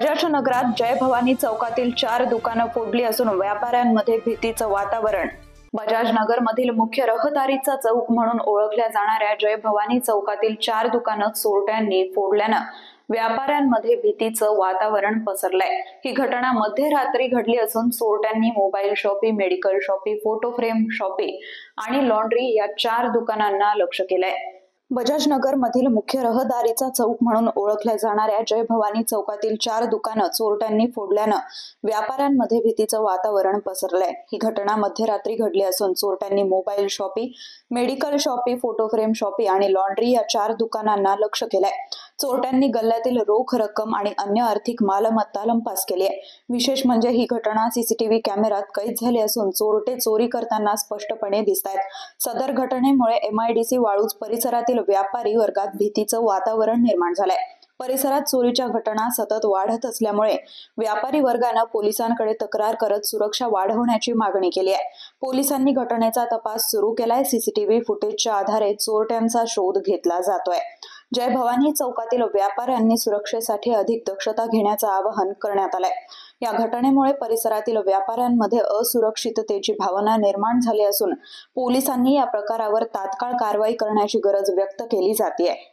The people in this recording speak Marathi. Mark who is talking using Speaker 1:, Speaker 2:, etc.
Speaker 1: बजाज नगरात जय भवानी चौकातील 4 दुकानं फोडली असून व्यापाऱ्यांमध्ये भीतीचं वातावरण। बजाज नगर मधील मुख्य रहदारीचा चौक म्हणून ओळखल्या जाणाऱ्या जय भवानी चौकातील 4 दुकानं चोरट्यांनी फोडल्यानं व्यापाऱ्यांमध्ये भीतीचं वातावरण पसरलंय। ही घटना मध्यरात्री घडली असून चोरट्यांनी mobile shoppe, medical shoppe, photo frame shoppe आणि लॉन्ड्री या 4 दुकानांना लक्ष्य केलंय। बजाज नगर मधील मुख्य रहदारीचा चौक म्हणून ओळखल्या जाणाऱ्या जय भवानी चौकातील 4 दुकानं चोरट्यांनी फोडल्यानं व्यापाऱ्यांमध्ये भीतीचं वातावरण पसरलंय। ही घटना मध्यरात्री घडली असून चोरट्यांनी mobile shoppe, medical shoppe, photo frame shoppe आणि लॉन्ड्री या 4 दुकानांना लक्ष्य केलंय। चोरट्यांनी गल्ल्यातील रोख रक्कम आणि अन्य आर्थिक मालमत्ता लंपास केली आहे। विशेष म्हणजे ही घटना सीसीटीव्ही कॅमेऱ्यात कैद झाली असून चोरटे चोरी करताना स्पष्टपणे दिसतायत। सदर घटनेमुळे MIDC वाळूज परिसरातील व्यापारी वर्गात भीतीचं वातावरण निर्माण झालंय। परिसरात चोरीच्या घटना सतत वाढत असल्यामुळे व्यापारी वर्गानं पोलिसांकडे तक्रार करत सुरक्षा वाढवण्याची मागणी केली आहे। पोलिसांनी घटनेचा तपास सुरू केलाय। सीसीटीव्ही फुटेजच्या आधारे चोरट्यांचा शोध घेतला जातोय। जय भवानी चौकातील व्यापाऱ्यांनी सुरक्षेसाठी अधिक दक्षता घेण्याचं आवाहन करण्यात आलंय। या घटनेमुळे परिसरातील व्यापाऱ्यांमध्ये असुरक्षिततेची भावना निर्माण झाली असून पोलिसांनी या प्रकारावर तात्काळ कारवाई करण्याची गरज व्यक्त केली जाते आहे।